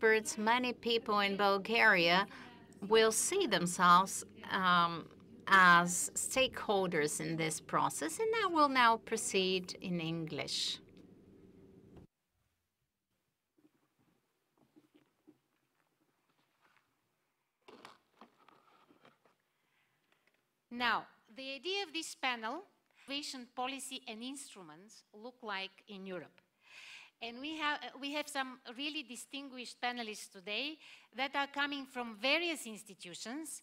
experts, many people in Bulgaria will see themselves as stakeholders in this process, and I will now proceed in English. Now, the idea of this panel, innovation policy and instruments look like in Europe. And we have some really distinguished panelists today that are coming from various institutions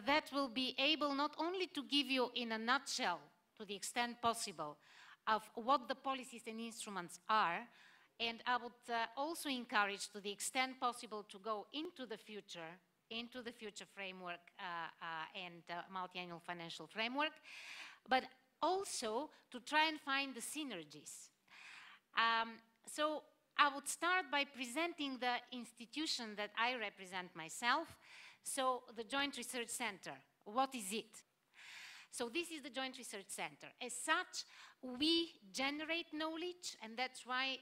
that will be able not only to give you in a nutshell, to the extent possible, of what the policies and instruments are, and I would also encourage to the extent possible to go into the future framework and multi-annual financial framework, but also to try and find the synergies. So I would start by presenting the institution that I represent myself. So the Joint Research Center, what is it? So this is the Joint Research Center. As such, we generate knowledge, and that's why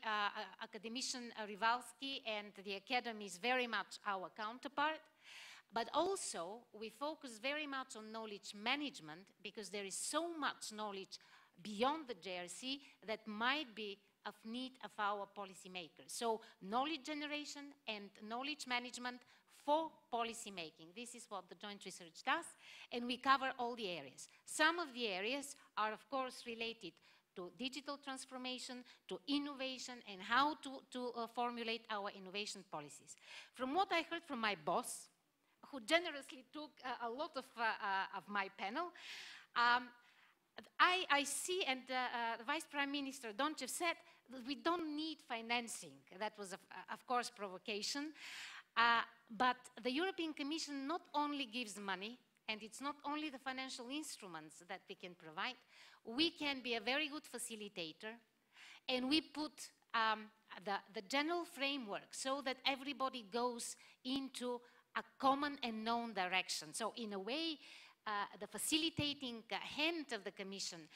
academician Rewalski and the Academy is very much our counterpart. But also, we focus very much on knowledge management because there is so much knowledge beyond the JRC that might be of need of our policymakers. So knowledge generation and knowledge management for policy making. This is what the Joint Research does, and we cover all the areas. Some of the areas are, of course, related to digital transformation, to innovation, and how to formulate our innovation policies. From what I heard from my boss, who generously took a lot of my panel, I see, and the Vice Prime Minister Donchev said, that we don't need financing. That was, of course, provocation. But the European Commission not only gives money, and it's not only the financial instruments that we can provide, we can be a very good facilitator, and we put the general framework so that everybody goes into a common and known direction. So in a way, the facilitating hand of the Commission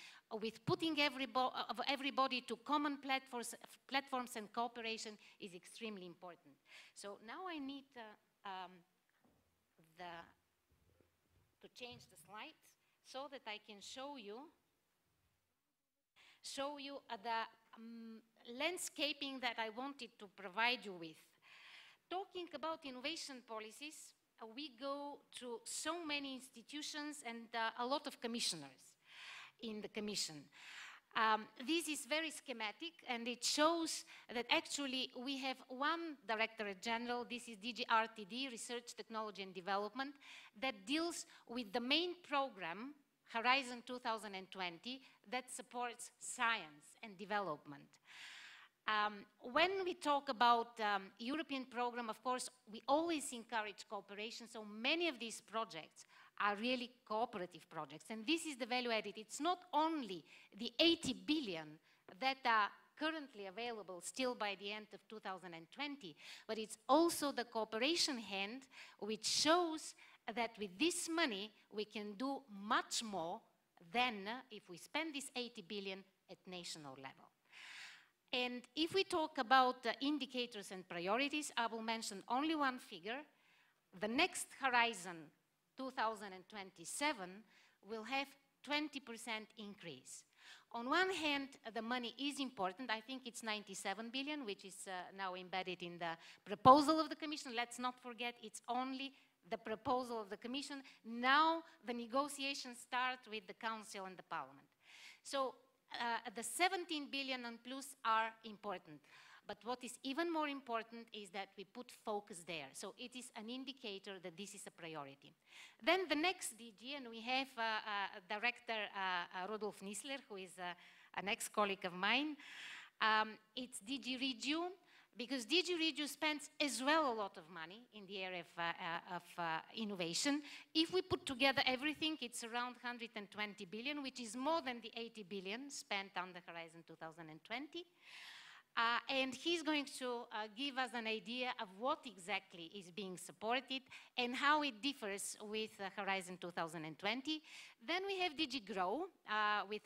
with putting everybody to common platforms and cooperation is extremely important. So now I need to change the slides so that I can show you the landscaping that I wanted to provide you with. Talking about innovation policies, we go to so many institutions and a lot of commissioners in the Commission. This is very schematic, and it shows that actually we have one Directorate-General, this is DG RTD, Research, Technology and Development, that deals with the main program, Horizon 2020, that supports science and development. When we talk about European program, of course, we always encourage cooperation, so many of these projects are really cooperative projects, and this is the value added. It's not only the 80 billion that are currently available still by the end of 2020, but it's also the cooperation hand which shows that with this money we can do much more than if we spend this 80 billion at national level. And if we talk about indicators and priorities, I will mention only one figure. The next Horizon 2027 will have 20% increase. On one hand, the money is important. I think it's 97 billion, which is now embedded in the proposal of the Commission. Let's not forget, it's only the proposal of the Commission. Now the negotiations start with the Council and the Parliament. So the 17 billion and plus are important. But what is even more important is that we put focus there. So it is an indicator that this is a priority. Then the next DG, and we have Director Rudolf Niessler, who is an ex-colleague of mine. It's DG REGIO, because DG REGIO spends as well a lot of money in the area of innovation. If we put together everything, it's around 120 billion, which is more than the 80 billion spent on the Horizon 2020. And he's going to give us an idea of what exactly is being supported and how it differs with Horizon 2020. Then we have DG GROW with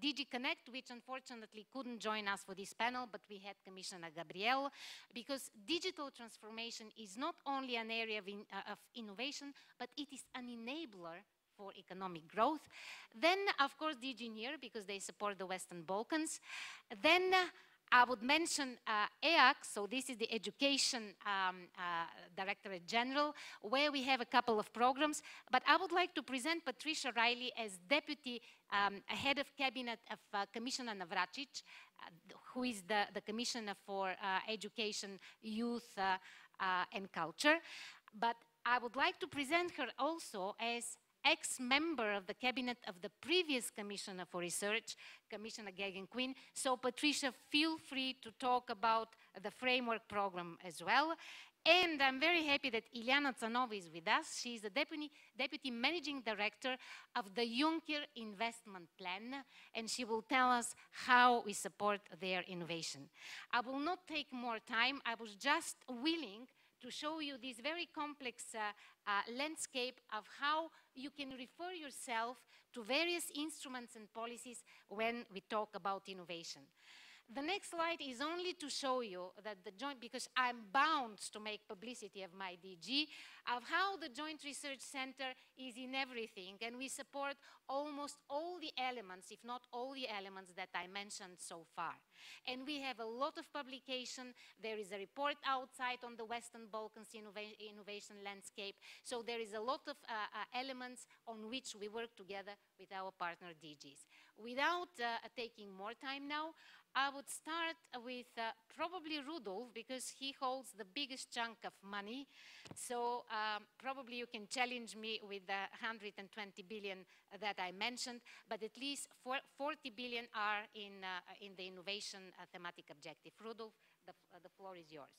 DG CNECT, which unfortunately couldn't join us for this panel, but we had Commissioner Gabriel, because digital transformation is not only an area of innovation, but it is an enabler for economic growth. Then, of course, DG NEAR, because they support the Western Balkans. Then I would mention EAC, so this is the Education Directorate-General, where we have a couple of programs. But I would like to present Patricia Reilly as Deputy Head of Cabinet of Commissioner Navracsics, who is the Commissioner for Education, Youth and Culture. But I would like to present her also as ex-member of the cabinet of the previous Commissioner for Research, Commissioner Geoghegan-Quinn. So Patricia, feel free to talk about the framework program as well. And I'm very happy that Iliyana Tsanova is with us. She's the Deputy Managing Director of the Juncker Investment Plan, and she will tell us how we support their innovation. I will not take more time. I was just willing to show you this very complex landscape of how you can refer yourself to various instruments and policies when we talk about innovation. The next slide is only to show you that the joint, because I'm bound to make publicity of my DG, of how the Joint Research Center is in everything, and we support almost all the elements, if not all the elements that I mentioned so far. And we have a lot of publication. There is a report outside on the Western Balkans innovation landscape. So there is a lot of elements on which we work together with our partner DGs. Without taking more time now, I would start with probably Rudolf, because he holds the biggest chunk of money. So probably you can challenge me with the 120 billion that I mentioned, but at least 40 billion are in the innovation thematic objective. Rudolf, the floor is yours.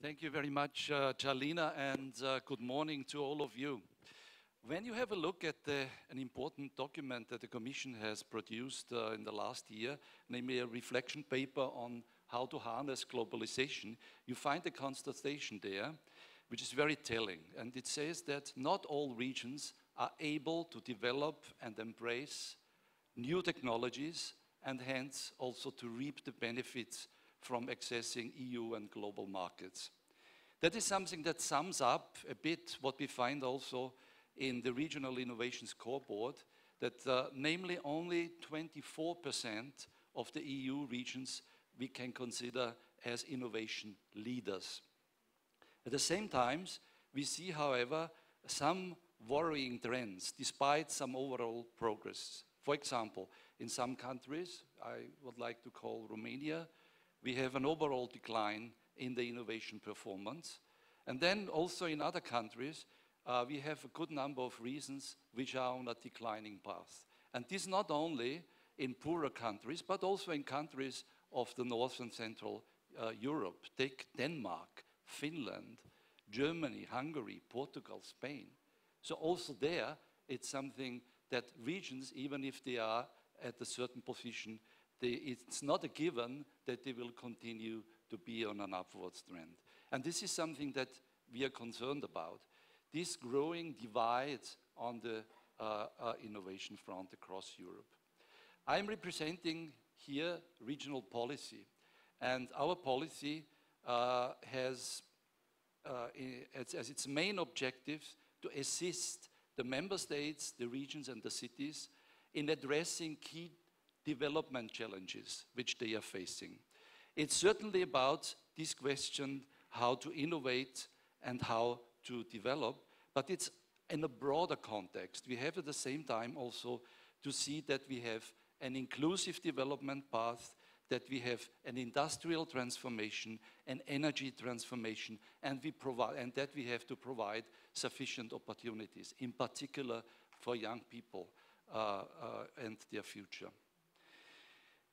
Thank you very much, Charlina, and good morning to all of you. When you have a look at an important document that the Commission has produced in the last year, namely a reflection paper on how to harness globalization, you find a constatation there, which is very telling. And it says that not all regions are able to develop and embrace new technologies and hence also to reap the benefits from accessing EU and global markets. That is something that sums up a bit what we find also in the Regional Innovation Scoreboard, that namely only 24% of the EU regions we can consider as innovation leaders. At the same time, we see, however, some worrying trends despite some overall progress. For example, in some countries, I would like to call Romania, we have an overall decline in the innovation performance. And then also in other countries, we have a good number of reasons which are on a declining path. And this not only in poorer countries, but also in countries of the North and Central Europe. Take Denmark, Finland, Germany, Hungary, Portugal, Spain. So also there, it's something that regions, even if they are at a certain position, it's not a given that they will continue to be on an upwards trend. And this is something that we are concerned about. This growing divide on the innovation front across Europe. I'm representing here regional policy, and our policy has as its main objectives to assist the member states, the regions and the cities in addressing key development challenges which they are facing. It's certainly about this question, how to innovate and how to develop, but it's in a broader context. We have at the same time also to see that we have an inclusive development path, that we have an industrial transformation, an energy transformation, and that we have to provide sufficient opportunities, in particular for young people and their future.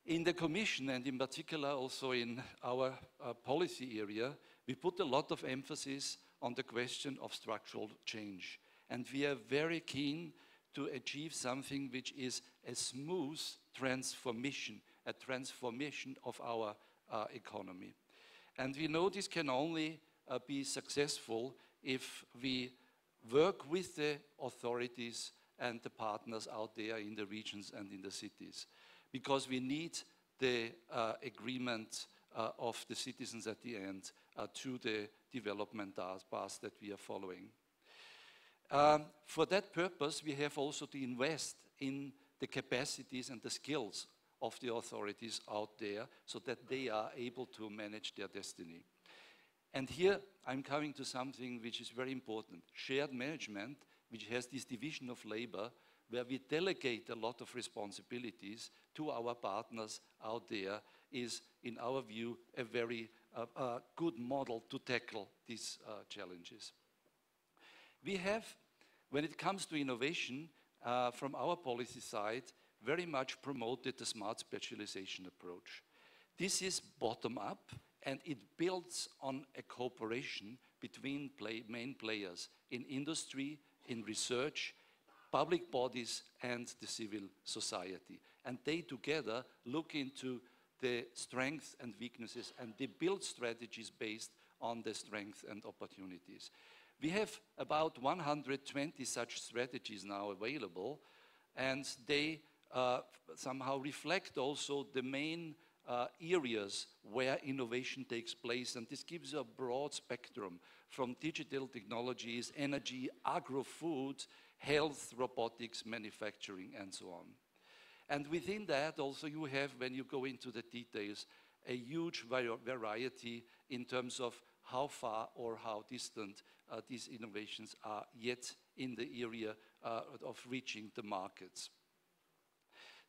In the Commission, and in particular also in our policy area, we put a lot of emphasis on the question of structural change. And we are very keen to achieve something which is a smooth transformation, a transformation of our economy. And we know this can only be successful if we work with the authorities and the partners out there in the regions and in the cities. Because we need the agreement of the citizens at the end to the development path that we are following. For that purpose, we have also to invest in the capacities and the skills of the authorities out there so that they are able to manage their destiny. And here I'm coming to something which is very important. Shared management, which has this division of labor, where we delegate a lot of responsibilities to our partners out there, is, in our view, a very good model to tackle these challenges. We have, when it comes to innovation, from our policy side, very much promoted the smart specialization approach. This is bottom-up, and it builds on a cooperation between main players in industry, in research, public bodies, and the civil society. And they together look into the strengths and weaknesses, and they build strategies based on the strengths and opportunities. We have about 120 such strategies now available, and they somehow reflect also the main areas where innovation takes place, and this gives a broad spectrum from digital technologies, energy, agro-food, health, robotics, manufacturing, and so on. And within that also you have, when you go into the details, a huge variety in terms of how far or how distant these innovations are yet in the area of reaching the markets.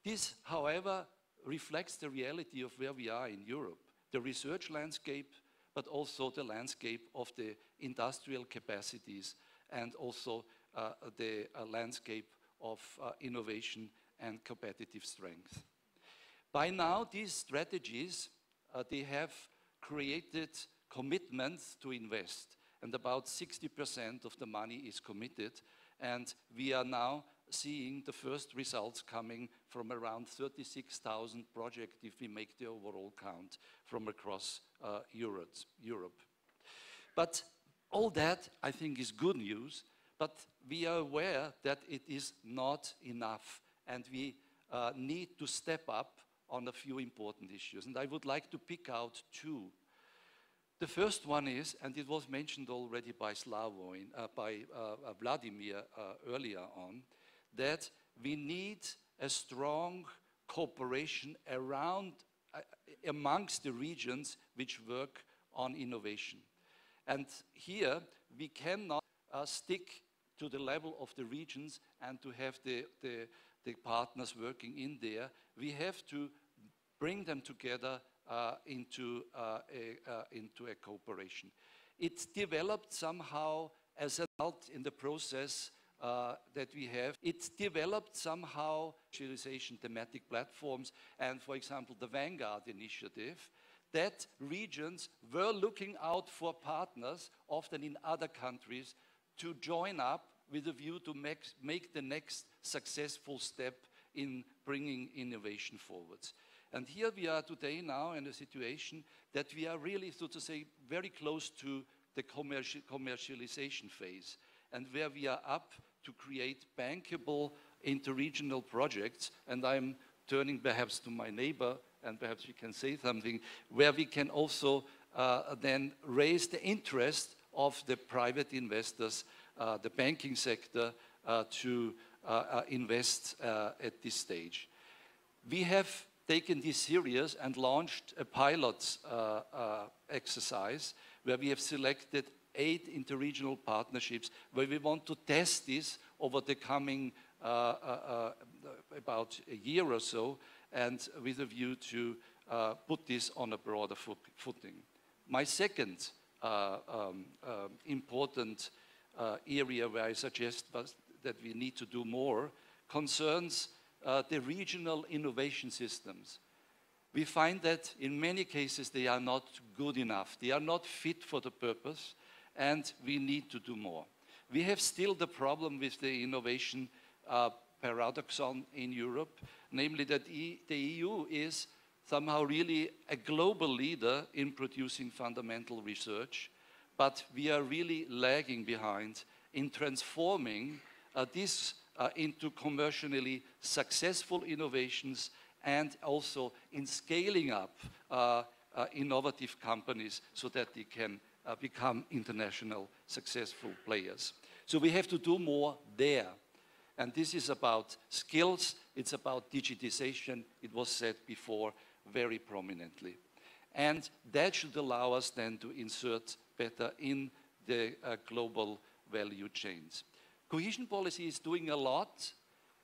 This, however, reflects the reality of where we are in Europe, the research landscape, but also the landscape of the industrial capacities, and also the landscape of innovation and competitive strength. By now, these strategies, they have created commitments to invest, and about 60% of the money is committed, and we are now seeing the first results coming from around 36,000 projects if we make the overall count from across Europe. But all that, I think, is good news, but we are aware that it is not enough, and we need to step up on a few important issues. And I would like to pick out two. The first one is, and it was mentioned already by Vladimir earlier on, that we need a strong cooperation amongst the regions which work on innovation. And here we cannot stick to the level of the regions and to have the partners working in there. We have to bring them together into a cooperation. It's developed somehow as a result in the process that we have. It's developed somehow specialization thematic platforms, and for example the Vanguard initiative, that regions were looking out for partners, often in other countries, to join up with a view to make the next successful step in bringing innovation forwards. And here we are today now in a situation that we are really, so to say, very close to the commercialization phase, and where we are up to create bankable interregional projects. And I'm turning perhaps to my neighbor, and perhaps we can say something, where we can also then raise the interest of the private investors, the banking sector, to invest at this stage. We have taken this serious and launched a pilot exercise where we have selected 8 interregional partnerships where we want to test this over the coming about a year or so, and with a view to put this on a broader footing. My second important area where I suggest that we need to do more concerns the regional innovation systems. We find that in many cases they are not good enough. They are not fit for the purpose, and we need to do more. We have still the problem with the innovation paradoxon in Europe, namely that the EU is somehow really a global leader in producing fundamental research, but we are really lagging behind in transforming this into commercially successful innovations and also in scaling up innovative companies so that they can become international successful players. So we have to do more there. And this is about skills, it's about digitization, it was said before very prominently. And that should allow us then to insert better in the global value chains. Cohesion policy is doing a lot,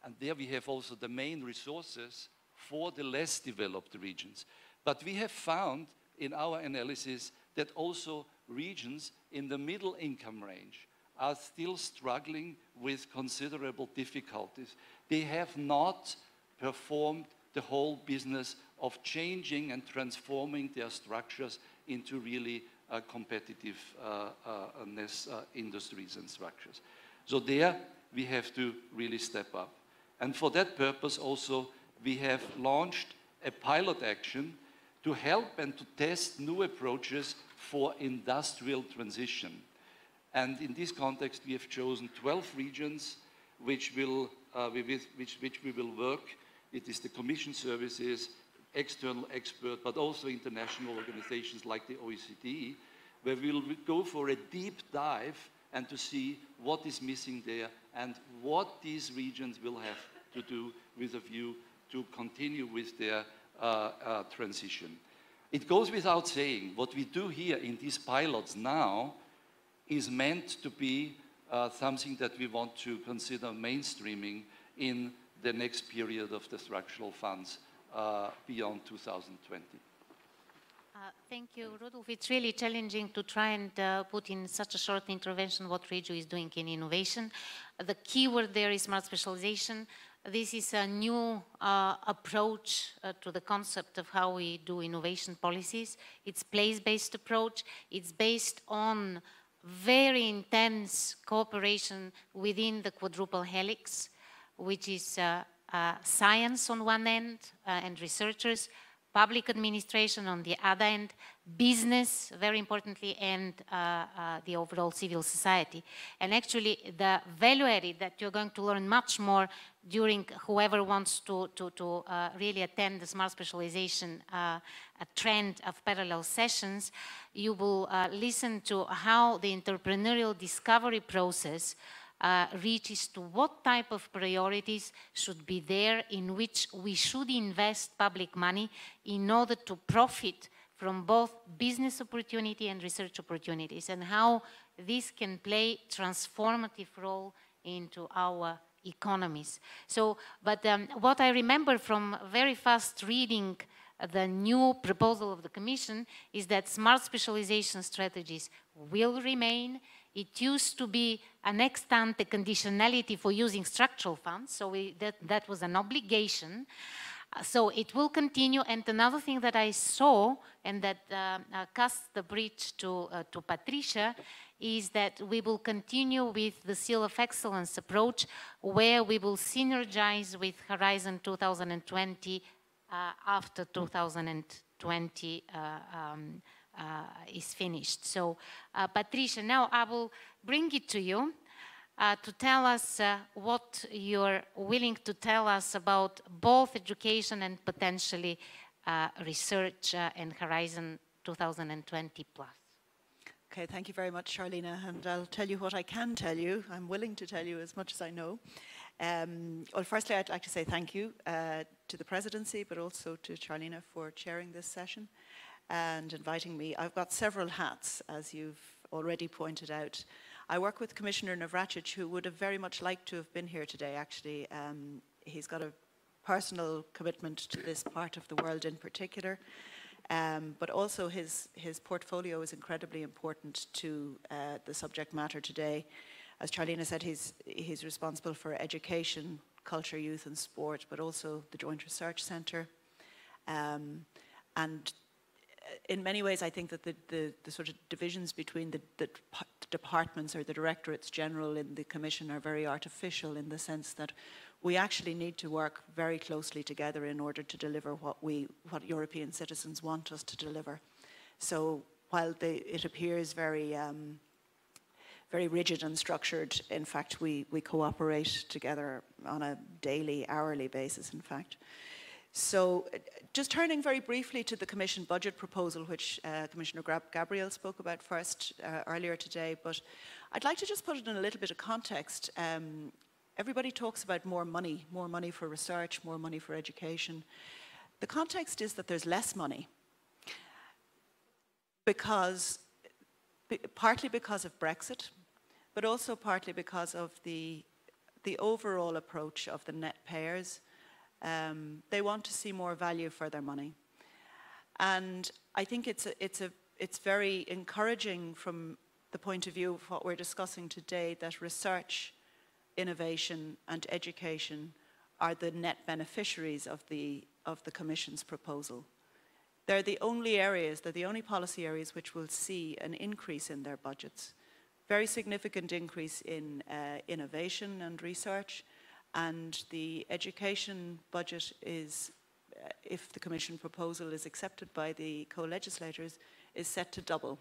and there we have also the main resources for the less developed regions. But we have found in our analysis that also regions in the middle income range are still struggling with considerable difficulties. They have not performed the whole business of changing and transforming their structures into really competitiveness industries and structures. So there we have to really step up. And for that purpose also we have launched a pilot action to help and to test new approaches for industrial transition. And in this context, we have chosen 12 regions which we will work. It is the Commission services, external expert, but also international organizations like the OECD, where we will go for a deep dive and to see what is missing there and what these regions will have to do with a view to continue with their transition. It goes without saying, what we do here in these pilots now is meant to be something that we want to consider mainstreaming in the next period of the structural funds beyond 2020. Thank you, Rudolf. It's really challenging to try and put in such a short intervention what REGIO is doing in innovation. The key word there is smart specialization. This is a new approach to the concept of how we do innovation policies. It's place-based approach. It's based on very intense cooperation within the quadruple helix, which is science on one end and researchers, public administration on the other end, business, very importantly, and the overall civil society. And actually, the value added that you're going to learn much more during whoever wants to really attend the smart specialization a trend of parallel sessions, you will listen to how the entrepreneurial discovery process reaches to what type of priorities should be there in which we should invest public money in order to profit from both business opportunity and research opportunities, and how this can play transformative role into our economies. So, but what I remember from very fast reading the new proposal of the Commission is that smart specialization strategies will remain. It used to be an ex-ante conditionality for using structural funds, so that was an obligation. So it will continue. And another thing that I saw and that cast the bridge to Patricia is that we will continue with the Seal of Excellence approach, where we will synergize with Horizon 2020 after 2020 is finished. So, Patricia, now I will bring it to you to tell us what you're willing to tell us about both education and potentially research and Horizon 2020 plus. Okay, thank you very much, Charlina, and I'll tell you what I can tell you. I'm willing to tell you as much as I know. Well, firstly, I'd like to say thank you to the presidency, but also to Charlina for chairing this session and inviting me. I've got several hats, as you've already pointed out. I work with Commissioner Navracsics, who would have very much liked to have been here today, actually. He's got a personal commitment to this part of the world in particular, but also his portfolio is incredibly important to the subject matter today. As Charlina said, he's responsible for education, culture, youth and sport, but also the Joint Research Centre. And in many ways, I think that the sort of divisions between the departments or the Directorates-General in the Commission are very artificial, in the sense that we actually need to work very closely together in order to deliver what European citizens want us to deliver. So while it appears very very rigid and structured. In fact, we cooperate together on a daily, hourly basis, in fact. So just turning very briefly to the Commission budget proposal, which Commissioner Gabriel spoke about first earlier today, but I'd like to just put it in a little bit of context. Everybody talks about more money for research, more money for education. The context is that there's less money partly because of Brexit, but also partly because of the overall approach of the net payers. They want to see more value for their money. And I think it's very encouraging from the point of view of what we're discussing today, that research, innovation and education are the net beneficiaries of the Commission's proposal. They're the only policy areas which will see an increase in their budgets. Very significant increase in innovation and research, and the education budget is, if the Commission proposal is accepted by the co-legislators, is set to double.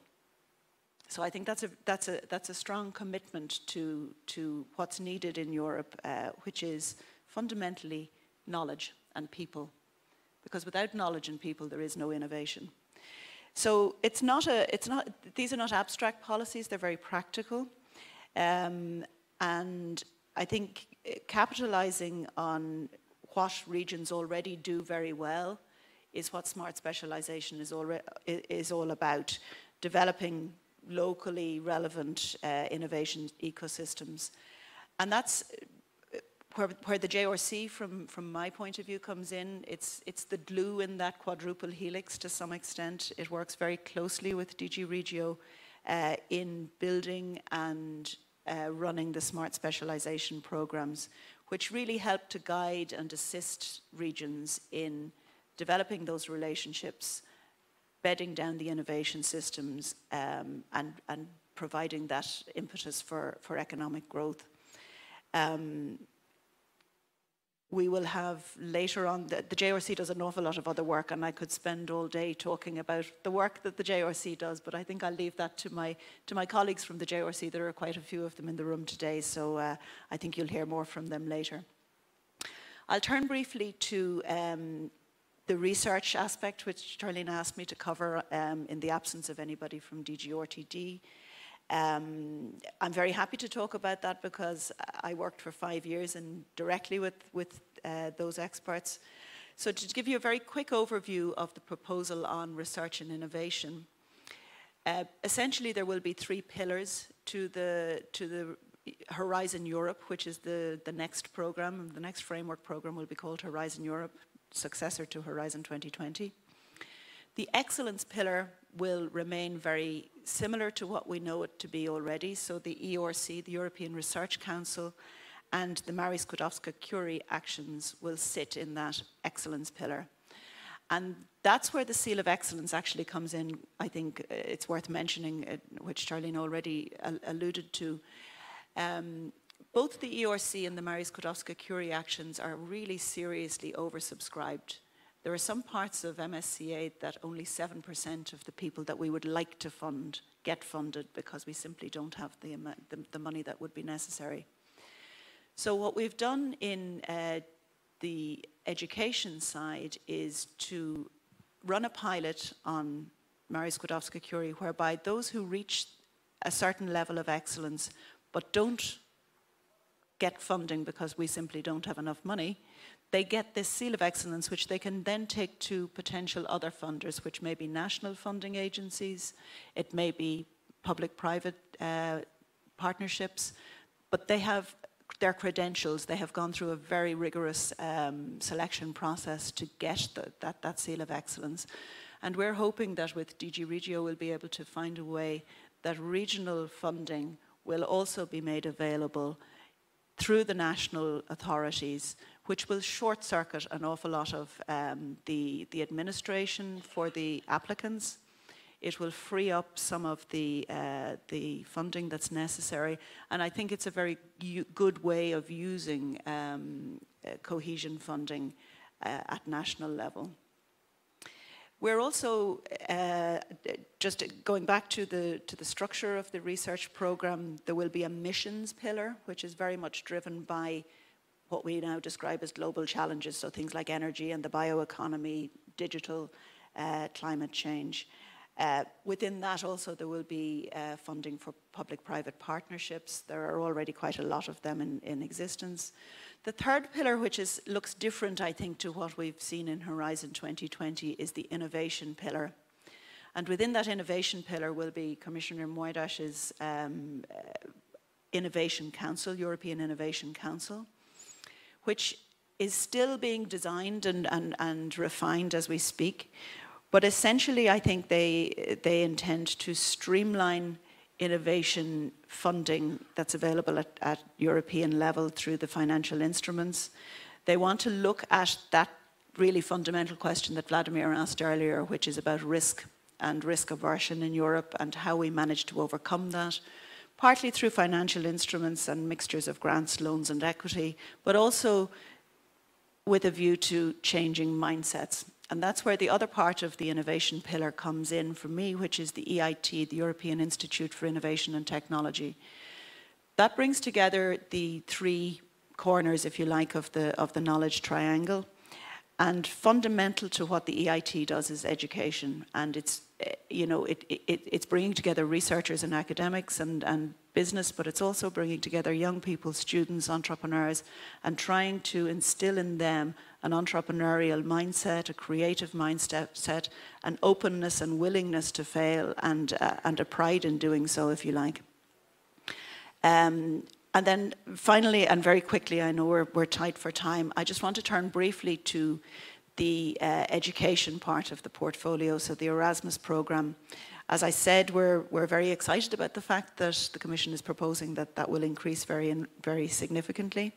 So I think that's a strong commitment to what's needed in Europe, which is fundamentally knowledge and people. Because without knowledge and people, there is no innovation. So these are not abstract policies, they're very practical. And I think capitalizing on what regions already do very well is what smart specialization is all about. Developing locally relevant innovation ecosystems. And that's where the JRC, from my point of view, comes in. It's the glue in that quadruple helix to some extent. It works very closely with DG REGIO in building and running the smart specialization programs, which really help to guide and assist regions in developing those relationships, bedding down the innovation systems, and providing that impetus for economic growth. We will have later on, the JRC does an awful lot of other work, and I could spend all day talking about the work that the JRC does, but I think I'll leave that to my colleagues from the JRC. There are quite a few of them in the room today, so I think you'll hear more from them later. I'll turn briefly to the research aspect, which Charlina asked me to cover in the absence of anybody from DG RTD. I'm very happy to talk about that because I worked for 5 years and directly with those experts. So to give you a very quick overview of the proposal on research and innovation, essentially there will be 3 pillars to the Horizon Europe, which is the next program. The next framework program will be called Horizon Europe, successor to Horizon 2020. The excellence pillar will remain very similar to what we know it to be already. So the ERC, the European Research Council, and the Marie Skłodowska-Curie actions will sit in that excellence pillar. And that's where the seal of excellence actually comes in. I think it's worth mentioning, which Charlina already alluded to. Both the ERC and the Marie Skłodowska-Curie actions are really seriously oversubscribed. There are some parts of MSCA that only 7% of the people that we would like to fund get funded because we simply don't have the money that would be necessary. So what we've done in the education side is to run a pilot on Marie Skłodowska-Curie whereby those who reach a certain level of excellence but don't get funding because we simply don't have enough money, they get this seal of excellence, which they can then take to potential other funders, which may be national funding agencies, it may be public-private partnerships, but they have their credentials. They have gone through a very rigorous selection process to get that seal of excellence. And we're hoping that with DG REGIO we'll be able to find a way that regional funding will also be made available through the national authorities, which will short-circuit an awful lot of the administration for the applicants. It will free up some of the funding that's necessary, and I think it's a very good way of using cohesion funding at national level. We're also, just going back to the structure of the research program, there will be a missions pillar, which is very much driven by what we now describe as global challenges, so things like energy and the bioeconomy, digital, climate change. Within that also there will be funding for public-private partnerships. There are already quite a lot of them in existence. The third pillar, which looks different, I think, to what we've seen in Horizon 2020, is the innovation pillar. And within that innovation pillar will be Commissioner Moedas's Innovation Council, European Innovation Council, which is still being designed and refined as we speak. But essentially, I think they intend to streamline innovation funding that's available at European level through the financial instruments. They want to look at that really fundamental question that Vladimir asked earlier, which is about risk and risk aversion in Europe and how we manage to overcome that, partly through financial instruments and mixtures of grants, loans and equity, but also with a view to changing mindsets. And that's where the other part of the innovation pillar comes in for me, which is the EIT, the European Institute for Innovation and Technology. That brings together the three corners, if you like, of the knowledge triangle. And fundamental to what the EIT does is education. And it's, it's bringing together researchers and academics and business, but it's also bringing together young people, students, entrepreneurs, and trying to instill in them an entrepreneurial mindset, a creative mindset, an openness and willingness to fail, and a pride in doing so, if you like. And then finally, and very quickly, I know we're tight for time, I just want to turn briefly to the education part of the portfolio, so the Erasmus programme. As I said, we're very excited about the fact that the Commission is proposing that will increase very significantly.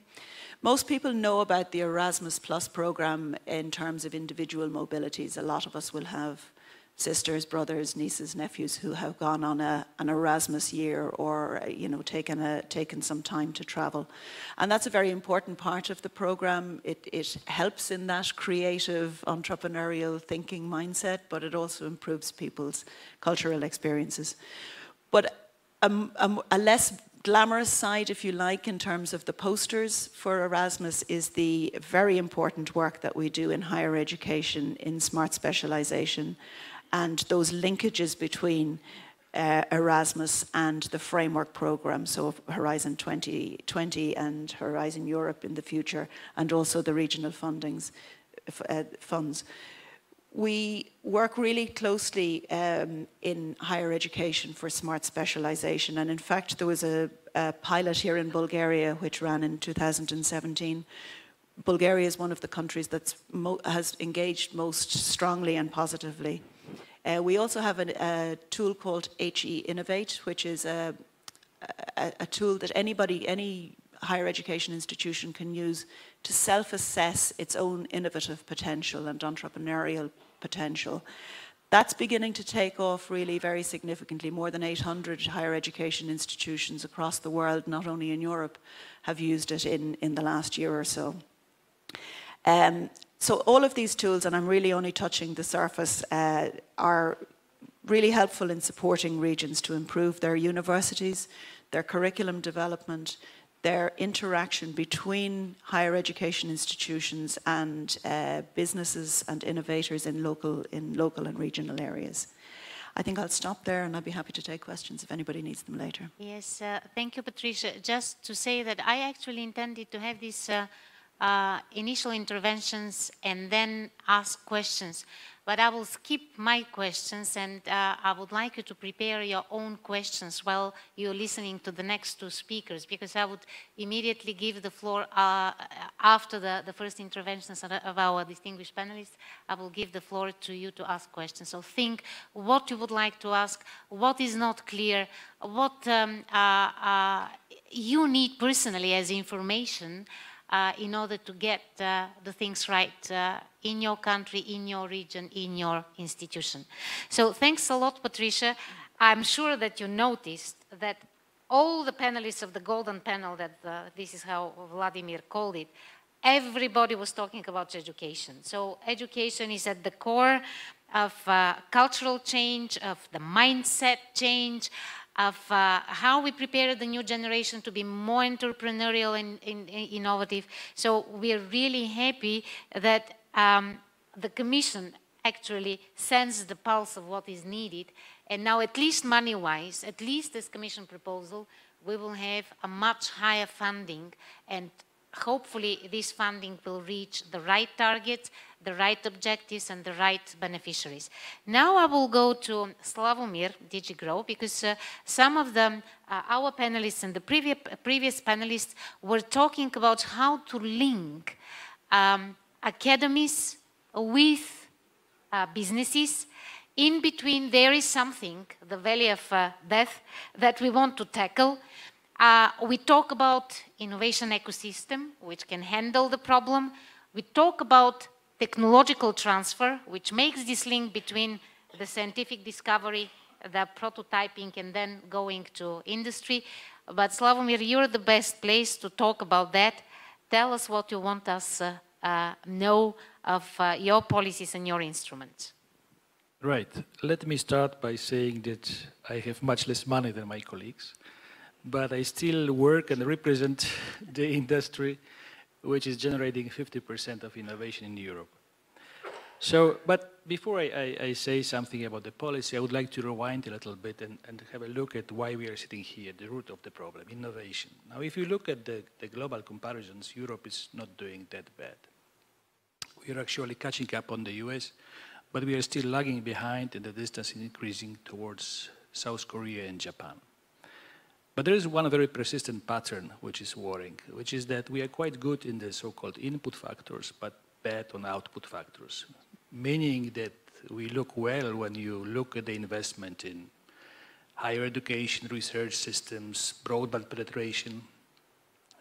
Most people know about the Erasmus Plus programme in terms of individual mobilities. A lot of us will have sisters, brothers, nieces, nephews who have gone on an Erasmus year or taken some time to travel. And that's a very important part of the programme. It helps in that creative, entrepreneurial thinking mindset, but it also improves people's cultural experiences. But a less glamorous side, if you like, in terms of the posters for Erasmus is the very important work that we do in higher education, in smart specialisation, and those linkages between Erasmus and the framework programme, so Horizon 2020 and Horizon Europe in the future, and also the regional funds. We work really closely in higher education for smart specialisation, and in fact there was a pilot here in Bulgaria which ran in 2017. Bulgaria is one of the countries that has engaged most strongly and positively. We also have a tool called HE Innovate, which is a tool that any higher education institution can use to self-assess its own innovative potential and entrepreneurial potential. That's beginning to take off really very significantly. More than 800 higher education institutions across the world, not only in Europe, have used it in the last year or so. So all of these tools, and I'm really only touching the surface, are really helpful in supporting regions to improve their universities, their curriculum development, their interaction between higher education institutions and businesses and innovators in local and regional areas. I think I'll stop there and I'll be happy to take questions if anybody needs them later. Yes, thank you, Patricia. Just to say that I actually intended to have these initial interventions and then ask questions. But I will skip my questions, and I would like you to prepare your own questions while you're listening to the next two speakers, because I would immediately give the floor after the first interventions of our distinguished panelists. I will give the floor to you to ask questions. So think what you would like to ask, what is not clear, what you need personally as information in order to get the things right in your country, in your region, in your institution. So thanks a lot, Patricia. I'm sure that you noticed that all the panelists of the golden panel, that this is how Vladimir called it, everybody was talking about education. So education is at the core of cultural change, of the mindset change, of how we prepare the new generation to be more entrepreneurial and innovative. So we are really happy that the Commission actually sends the pulse of what is needed. And now, at least money-wise, at least this Commission proposal, we will have a much higher funding, and hopefully this funding will reach the right targets, the right objectives, and the right beneficiaries. Now I will go to Slawomir, DG Grow, because some of them, our panelists and the previous panelists were talking about how to link academies with businesses. In between, there is something, the valley of death, that we want to tackle. We talk about innovation ecosystem, which can handle the problem. We talk about technological transfer, which makes this link between the scientific discovery, the prototyping, and then going to industry. But Slawomir, you're the best place to talk about that. Tell us what you want us know of your policies and your instruments. Right. Let me start by saying that I have much less money than my colleagues, but I still work and represent the industry, which is generating 50% of innovation in Europe. So, but before I say something about the policy, I would like to rewind a little bit and have a look at why we are sitting here, the root of the problem, innovation. Now, if you look at the global comparisons, Europe is not doing that bad. We are actually catching up on the US, but we are still lagging behind, and the distance is increasing towards South Korea and Japan. But there is one very persistent pattern which is worrying, which is that we are quite good in the so-called input factors, but bad on output factors, meaning that we look well when you look at the investment in higher education, research systems, broadband penetration.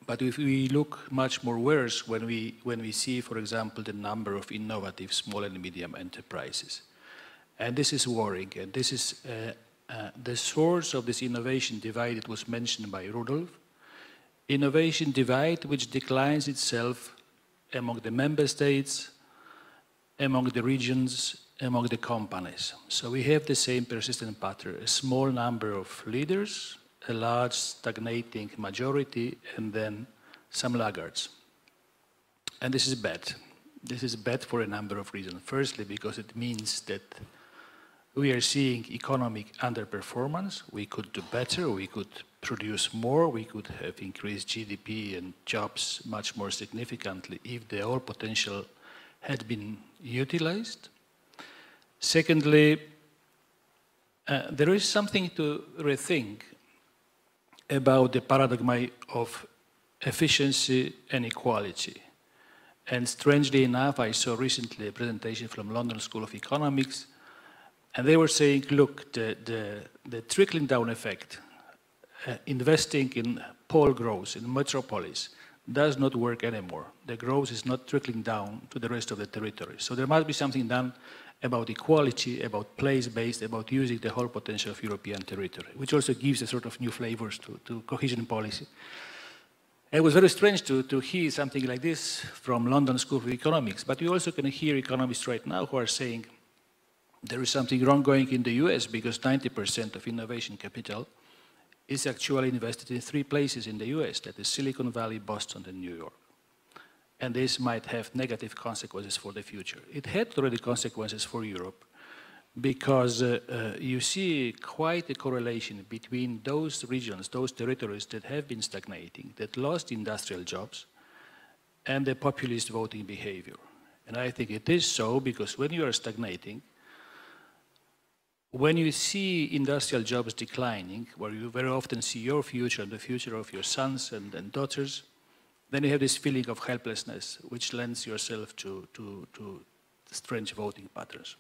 But if we look much more worse when we see, for example, the number of innovative small and medium enterprises. And this is worrying, and this is the source of this innovation divide. It was mentioned by Rudolf. Innovation divide which declines itself among the member states, among the regions, among the companies. So we have the same persistent pattern, a small number of leaders, a large stagnating majority, and then some laggards. And this is bad. This is bad for a number of reasons. Firstly, because it means that we are seeing economic underperformance. We could do better, we could produce more, we could have increased GDP and jobs much more significantly if the whole potential had been utilized. Secondly, there is something to rethink about the paradigm of efficiency and equality. And strangely enough, I saw recently a presentation from London School of Economics, and they were saying, look, the trickling down effect, investing in pole growth in metropolis does not work anymore. The growth is not trickling down to the rest of the territory. So there must be something done about equality, about place-based, about using the whole potential of European territory, which also gives a sort of new flavors to cohesion policy. It was very strange to hear something like this from London School of Economics, but you also can hear economists right now who are saying there is something wrong going in the US because 90% of innovation capital is actually invested in 3 places in the US, that is Silicon Valley, Boston, and New York. And this might have negative consequences for the future. It had already consequences for Europe because you see quite a correlation between those regions, those territories that have been stagnating, that lost industrial jobs, and the populist voting behavior. And I think it is so because when you are stagnating, when you see industrial jobs declining, where you very often see your future and the future of your sons and daughters, then you have this feeling of helplessness, which lends yourself to strange voting patterns.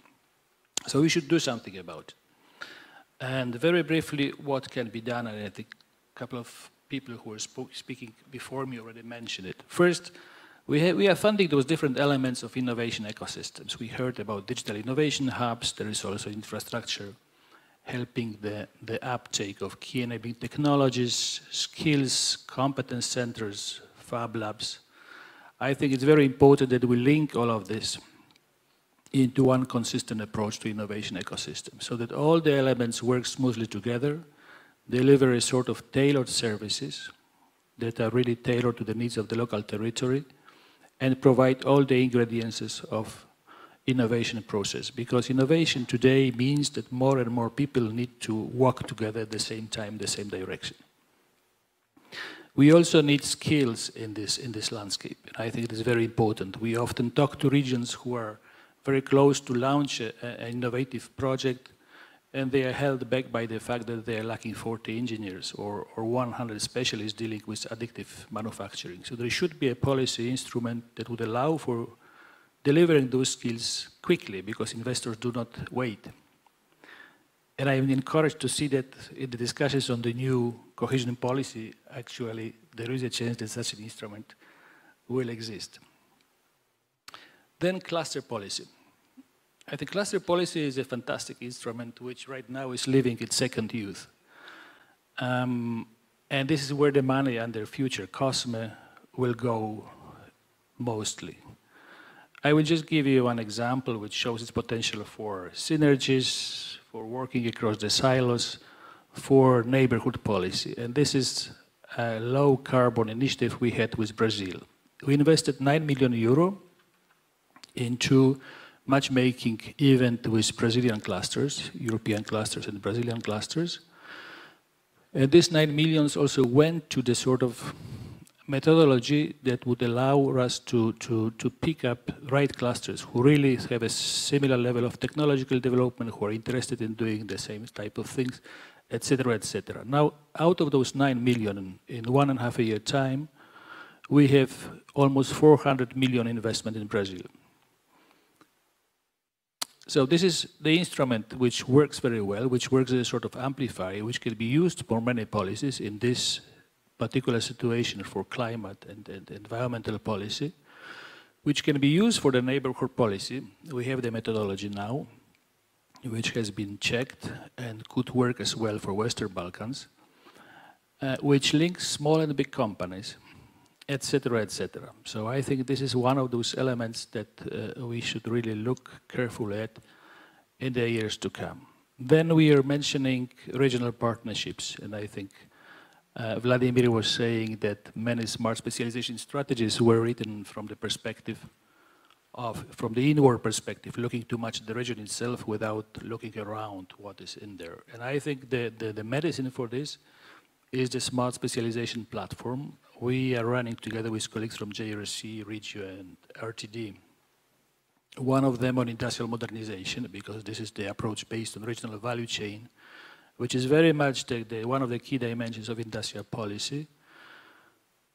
So we should do something about it. And very briefly, what can be done, and I think a couple of people who were speaking before me already mentioned it. First, we are funding those different elements of innovation ecosystems. We heard about digital innovation hubs. There is also infrastructure helping the uptake of key enabling technologies, skills, competence centers, fab labs. I think it's very important that we link all of this. into one consistent approach to innovation ecosystem, so that all the elements work smoothly together, deliver a sort of tailored services that are really tailored to the needs of the local territory, and provide all the ingredients of innovation process. Because innovation today means that more and more people need to work together at the same time, the same direction. We also need skills in this landscape, and I think it is very important. We often talk to regions who are very close to launch an innovative project, and they are held back by the fact that they are lacking 40 engineers or 100 specialists dealing with additive manufacturing. So there should be a policy instrument that would allow for delivering those skills quickly, because investors do not wait. And I'm encouraged to see that in the discussions on the new cohesion policy, actually, there is a chance that such an instrument will exist. Then cluster policy. I think cluster policy is a fantastic instrument which right now is living its second youth. And this is where the money under future COSME will go mostly. I will just give you one example which shows its potential for synergies, for working across the silos, for neighborhood policy. And this is a low carbon initiative we had with Brazil. We invested 9 million euro into matchmaking event with Brazilian clusters, European clusters and Brazilian clusters. And this 9 million also went to the sort of methodology that would allow us to pick up right clusters who really have a similar level of technological development, who are interested in doing the same type of things, etc., etc. Now, out of those 9 million in 1.5 year time, we have almost 400 million investment in Brazil. So this is the instrument which works very well, which works as a sort of amplifier, which can be used for many policies in this particular situation for climate and environmental policy, which can be used for the neighborhood policy. We have the methodology now, which has been checked and could work as well for Western Balkans, which links small and big companies, etc., etc. So I think this is one of those elements that we should really look carefully at in the years to come. Then we are mentioning regional partnerships, and I think Vladimir was saying that many smart specialization strategies were written from the perspective of, from the inward perspective, looking too much at the region itself without looking around what is in there. And I think the medicine for this is the smart specialization platform. We are running together with colleagues from JRC, REGIO, and RTD. One of them on industrial modernization, because this is the approach based on regional value chain, which is very much one of the key dimensions of industrial policy.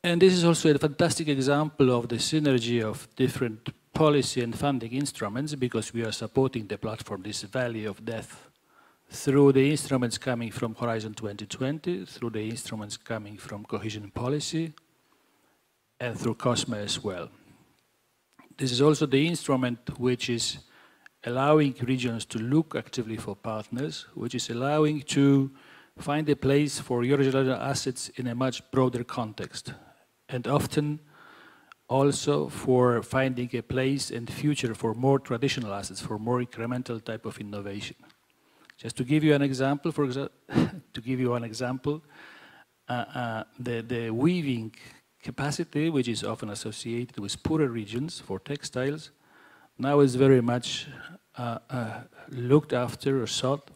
And this is also a fantastic example of the synergy of different policy and funding instruments, because we are supporting the platform, this valley of death, through the instruments coming from Horizon 2020, through the instruments coming from cohesion policy, and through COSME as well. This is also the instrument which is allowing regions to look actively for partners, which is allowing to find a place for your regional assets in a much broader context, and often also for finding a place and future for more traditional assets, for more incremental type of innovation. Just to give you an example, the weaving capacity, which is often associated with poorer regions for textiles, now is very much looked after or sought,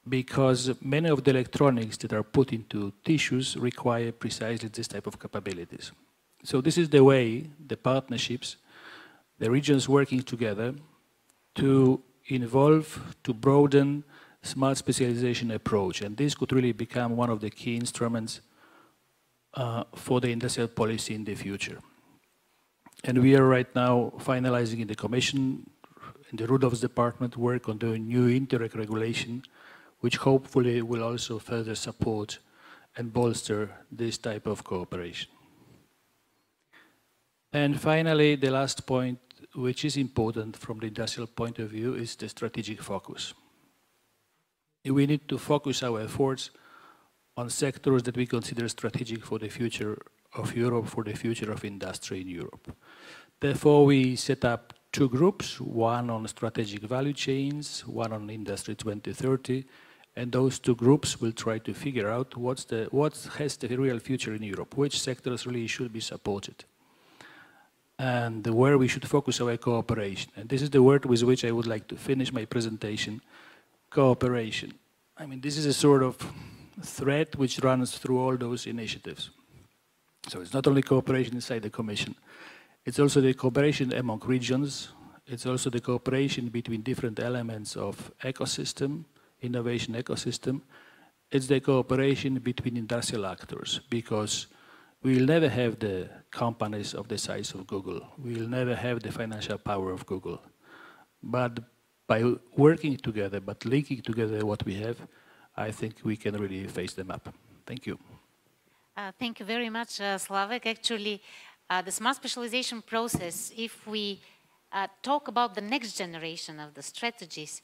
because many of the electronics that are put into tissues require precisely this type of capabilities. So this is the way the partnerships, the regions working together to involve, to broaden smart specialization approach. And this could really become one of the key instruments for the industrial policy in the future. And we are right now finalizing in the Commission, in the Rudolf's department, work on the new Interreg regulation, which hopefully will also further support and bolster this type of cooperation. And finally, the last point, which is important from the industrial point of view, is the strategic focus. We need to focus our efforts on sectors that we consider strategic for the future of Europe, for the future of industry in Europe. Therefore, we set up two groups, one on strategic value chains, one on Industry 2030, and those two groups will try to figure out what has the real future in Europe, which sectors really should be supported, and where we should focus our cooperation. And this is the word with which I would like to finish my presentation, cooperation. I mean, this is a sort of thread which runs through all those initiatives. So it's not only cooperation inside the Commission, it's also the cooperation among regions, it's also the cooperation between different elements of ecosystem, innovation ecosystem, it's the cooperation between industrial actors, because we will never have the companies of the size of Google, we will never have the financial power of Google, but by working together, but linking together what we have, I think we can really face them up. Thank you. Thank you very much, Slavek. Actually, the smart specialization process, if we talk about the next generation of the strategies,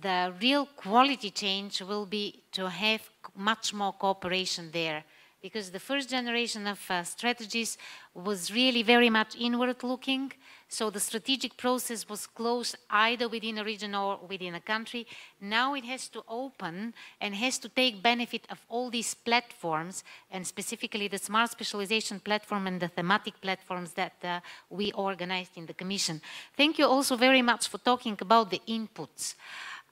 the real quality change will be to have much more cooperation there. Because the first generation of strategies was really very much inward looking. So the strategic process was closed either within a region or within a country. Now it has to open and has to take benefit of all these platforms, and specifically the smart specialization platform and the thematic platforms that we organized in the Commission. Thank you also very much for talking about the inputs,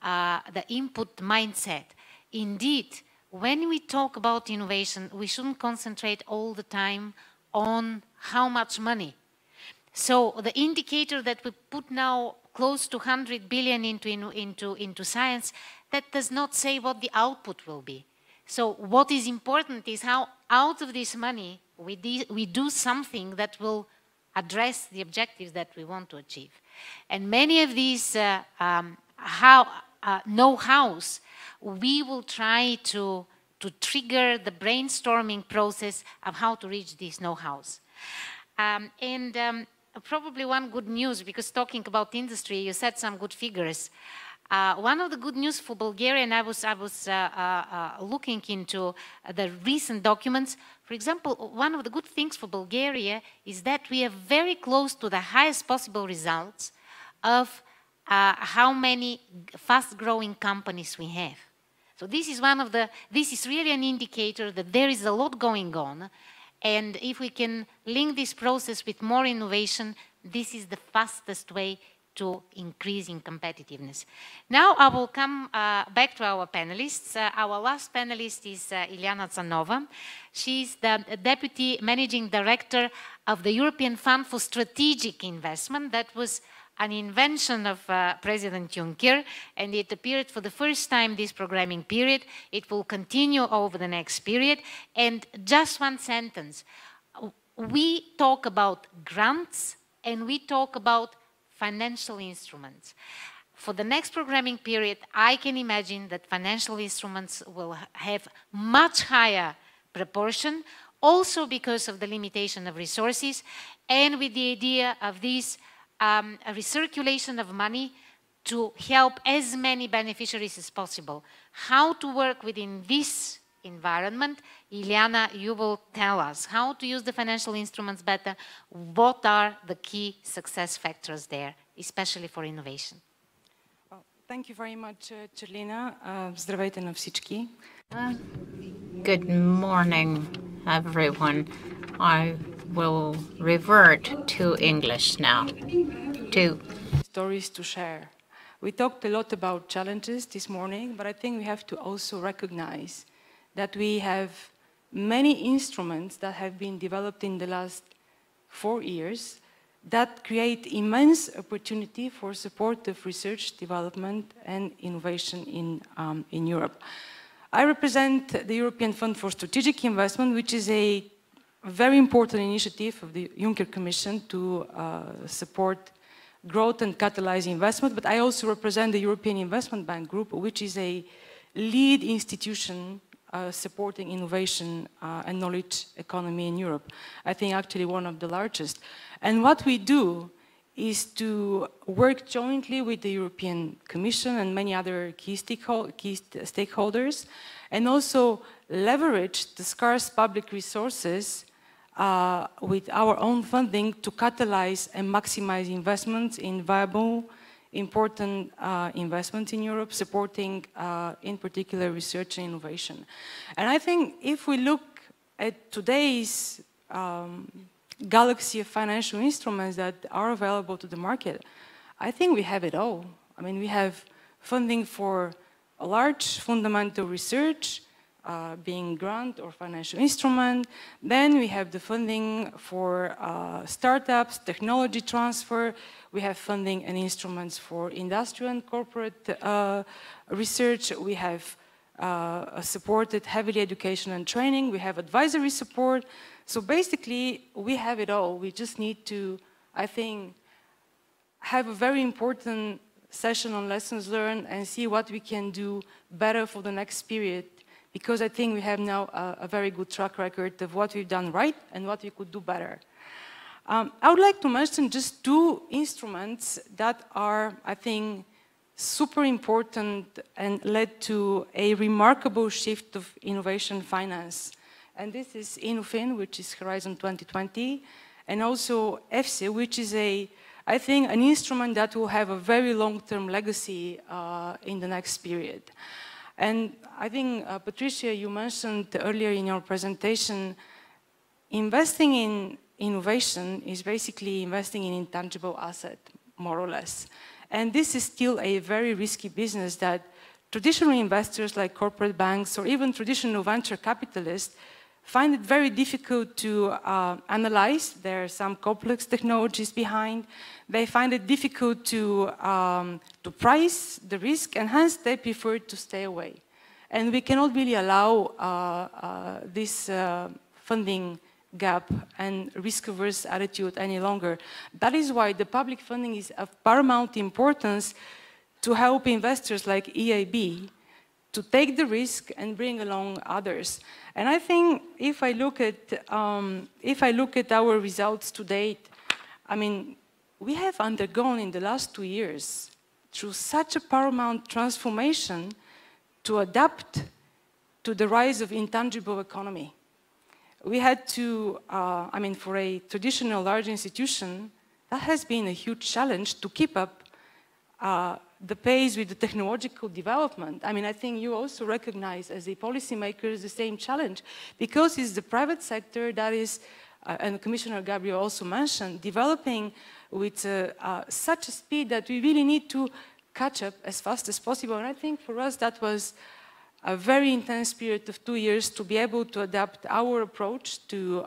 the input mindset. Indeed, when we talk about innovation, we shouldn't concentrate all the time on how much money. So the indicator that we put now close to 100 billion into science, that does not say what the output will be. So what is important is how out of this money we do something that will address the objectives that we want to achieve. And many of these know-hows, we will try to trigger the brainstorming process of how to reach these know-hows. Probably one good news, because talking about industry, you said some good figures. One of the good news for Bulgaria, and I was looking into the recent documents. For example, one of the good things for Bulgaria is that we are very close to the highest possible results of how many fast-growing companies we have. So this is this is really an indicator that there is a lot going on. And if we can link this process with more innovation, this is the fastest way to increasing competitiveness. Now I will come back to our panelists. Our last panelist is Ileana Tsanova. She's the Deputy Managing Director of the European Fund for Strategic Investment. That was an invention of President Juncker, and it appeared for the first time this programming period. It will continue over the next period. And just one sentence. We talk about grants and we talk about financial instruments. For the next programming period, I can imagine that financial instruments will have much higher proportion, also because of the limitation of resources, and with the idea of this a recirculation of money to help as many beneficiaries as possible. How to work within this environment, Iliyana, you will tell us how to use the financial instruments better, what are the key success factors there, especially for innovation. Well, thank you very much, Charlina. Здравейте на всички. Good morning, everyone. I will revert to English now. Stories to share. We talked a lot about challenges this morning, but I think we have to also recognize that we have many instruments that have been developed in the last 4 years that create immense opportunity for support of research, development, and innovation in Europe. I represent the European Fund for Strategic Investment, which is a very important initiative of the Juncker Commission to support growth and catalyze investment, but I also represent the European Investment Bank Group, which is a lead institution supporting innovation and knowledge economy in Europe. I think actually one of the largest. And what we do is to work jointly with the European Commission and many other key stakeholders, and also leverage the scarce public resources with our own funding to catalyze and maximize investments in viable, important investments in Europe, supporting in particular research and innovation. And I think if we look at today's galaxy of financial instruments that are available to the market, I think we have it all. I mean, we have funding for a large fundamental research, being grant or financial instrument. Then we have the funding for startups, technology transfer. We have funding and instruments for industrial and corporate research. We have supported heavily education and training. We have advisory support. So basically, we have it all. We just need to, I think, have a very important session on lessons learned and see what we can do better for the next period, because I think we have now a very good track record of what we've done right and what we could do better. I would like to mention just two instruments that are, I think, super important and led to a remarkable shift of innovation finance. And this is InnoFin, which is Horizon 2020, and also EFSI, which is I think, an instrument that will have a very long-term legacy in the next period. And I think, Patricia, you mentioned earlier in your presentation, investing in innovation is basically investing in intangible asset, more or less. And this is still a very risky business that traditional investors like corporate banks or even traditional venture capitalists find it very difficult to analyze. There are some complex technologies behind. They find it difficult to price the risk, and hence they prefer to stay away. And we cannot really allow this funding gap and risk-averse attitude any longer. That is why the public funding is of paramount importance to help investors like EIB to take the risk and bring along others. And I think if I look at our results to date, I mean, we have undergone in the last 2 years through such a paramount transformation to adapt to the rise of intangible economy. We had to, I mean, for a traditional large institution, that has been a huge challenge to keep up the pace with the technological development. I mean, I think you also recognize as a policymaker the same challenge, because it's the private sector that is, and Commissioner Gabriel also mentioned, developing with such a speed that we really need to catch up as fast as possible. And I think for us that was a very intense period of 2 years to be able to adapt our approach to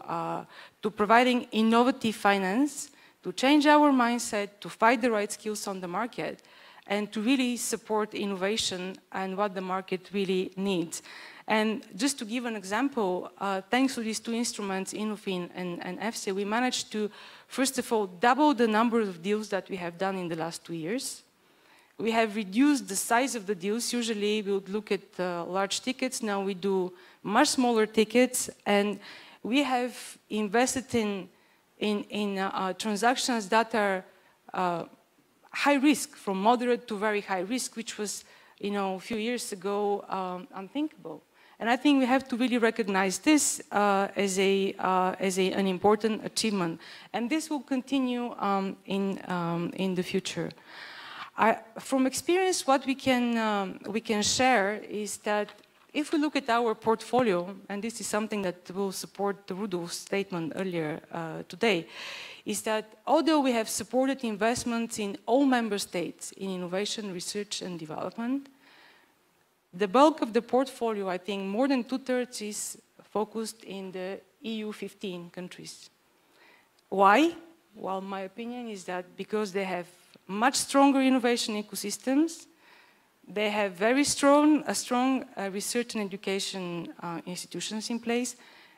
providing innovative finance, to change our mindset, to find the right skills on the market, and to really support innovation and what the market really needs. And just to give an example, thanks to these two instruments, InnoFin and EFSI, we managed to, first of all, double the number of deals that we have done in the last 2 years. We have reduced the size of the deals. Usually we would look at large tickets. Now we do much smaller tickets. And we have invested in transactions that are high risk, from moderate to very high risk, which was, you know, a few years ago unthinkable. And I think we have to really recognize this as an important achievement. And this will continue in the future. From experience, what we can share is that if we look at our portfolio, and this is something that will support Rudolf's statement earlier today, is that although we have supported investments in all member states in innovation, research and development, the bulk of the portfolio, I think more than 2/3 is focused in the EU 15 countries. Why? Well, my opinion is that because they have much stronger innovation ecosystems, they have very strong research and education institutions in place,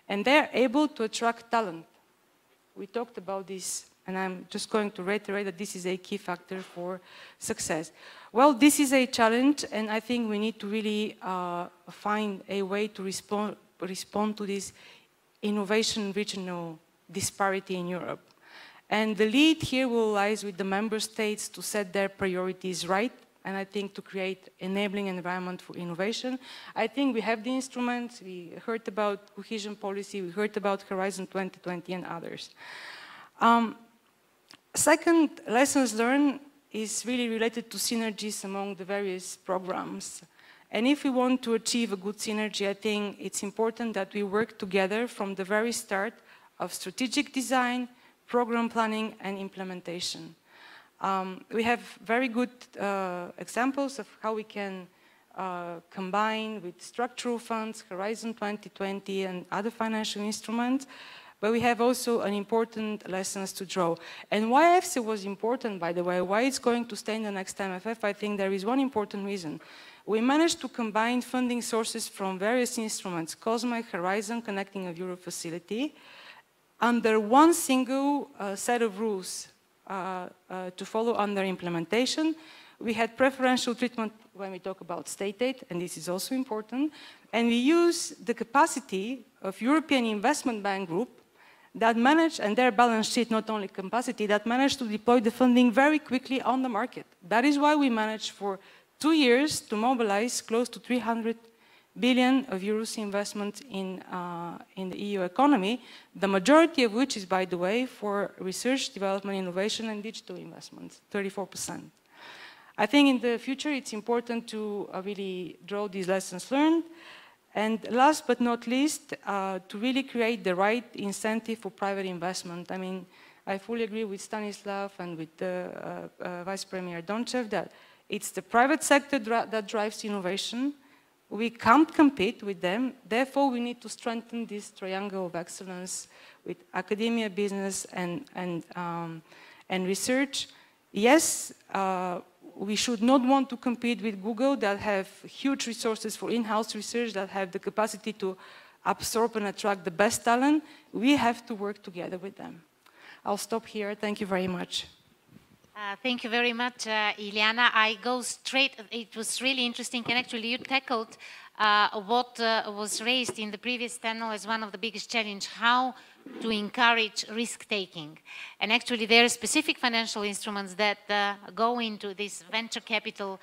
and they're able to attract talent. We talked about this, and I'm just going to reiterate that this is a key factor for success. Well, this is a challenge, and I think we need to really find a way to respond to this innovation regional disparity in Europe. And the lead here will lies with the member states to set their priorities right and I think to create enabling environment for innovation. I think we have the instruments. We heard about cohesion policy, we heard about Horizon 2020 and others. Second, lessons learned is really related to synergies among the various programs. And if we want to achieve a good synergy, I think it's important that we work together from the very start of strategic design, program planning, and implementation. We have very good examples of how we can combine with structural funds, Horizon 2020, and other financial instruments. But we have also an important lessons to draw. And why EFSI was important, by the way, why it's going to stay in the next MFF, I think there is one important reason. We managed to combine funding sources from various instruments, COSME, Horizon, Connecting of Europe Facility, under one single set of rules to follow under implementation. We had preferential treatment when we talk about state aid, and this is also important. And we use the capacity of European Investment Bank Group that managed, and their balance sheet, not only capacity, that managed to deploy the funding very quickly on the market. That is why we managed for 2 years to mobilize close to 300 billion of euros investment in the EU economy, the majority of which is, by the way, for research, development, innovation, and digital investments, 34%. I think in the future it's important to really draw these lessons learned. And last but not least, to really create the right incentive for private investment. I mean, I fully agree with Stanislav and with the Vice Premier Donchev that it's the private sector that drives innovation. We can't compete with them. Therefore, we need to strengthen this triangle of excellence with academia, business, and research. Yes, we should not want to compete with Google that have huge resources for in-house research, that have the capacity to absorb and attract the best talent. We have to work together with them. I'll stop here. Thank you very much. Thank you very much, Ileana. I go straight, it was really interesting, and actually you tackled what was raised in the previous panel as one of the biggest challenges, how to encourage risk-taking. And actually there are specific financial instruments that go into this venture capital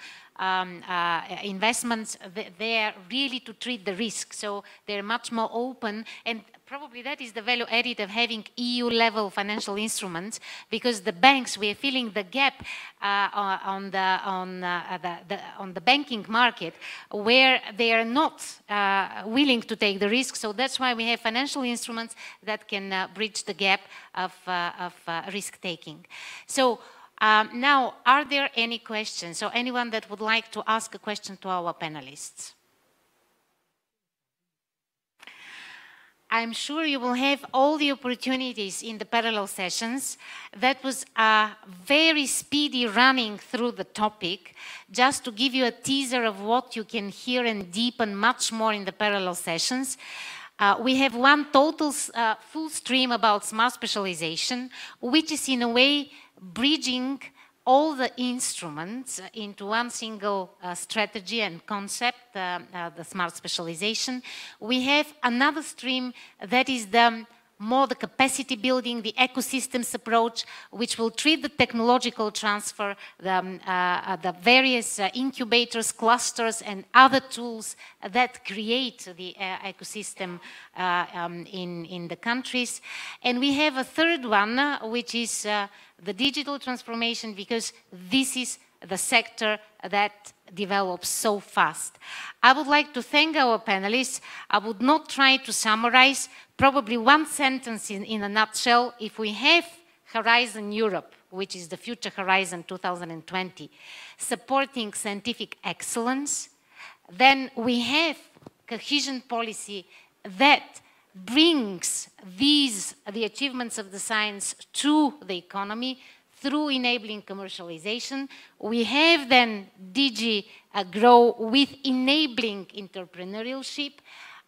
investments. They're really to treat the risk, so they're much more open, and probably that is the value added of having EU-level financial instruments, because the banks, we are filling the gap on the banking market where they are not willing to take the risk. So that's why we have financial instruments that can bridge the gap of risk-taking. So now, are there any questions? So anyone that would like to ask a question to our panelists? I'm sure you will have all the opportunities in the parallel sessions. That was a very speedy running through the topic, just to give you a teaser of what you can hear and deepen much more in the parallel sessions. We have one total full stream about smart specialization, which is in a way bridging all the instruments into one single strategy and concept, the smart specialization. We have another stream that is more the capacity building, the ecosystems approach, which will treat the technological transfer, the various incubators, clusters, and other tools that create the ecosystem in the countries. And we have a third one, which is the digital transformation, because this is the sector that develops so fast. I would like to thank our panelists. I would not try to summarize, probably one sentence in a nutshell. If we have Horizon Europe, which is the future Horizon 2020, supporting scientific excellence, then we have cohesion policy that brings the achievements of the science to the economy through enabling commercialization. We have then DG grow with enabling entrepreneurship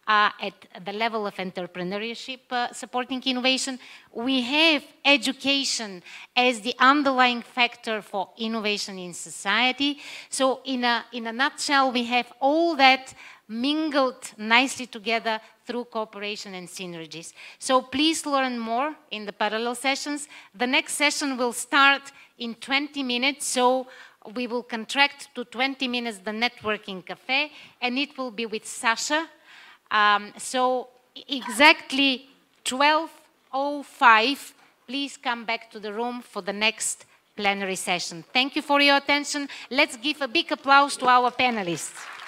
at the level of entrepreneurship supporting innovation. We have education as the underlying factor for innovation in society. So in a nutshell, we have all that mingled nicely together through cooperation and synergies. So please learn more in the parallel sessions. The next session will start in 20 minutes, so we will contract to 20 minutes the networking cafe, and it will be with Sasha. So exactly 12:05, please come back to the room for the next plenary session. Thank you for your attention. Let's give a big applause to our panelists.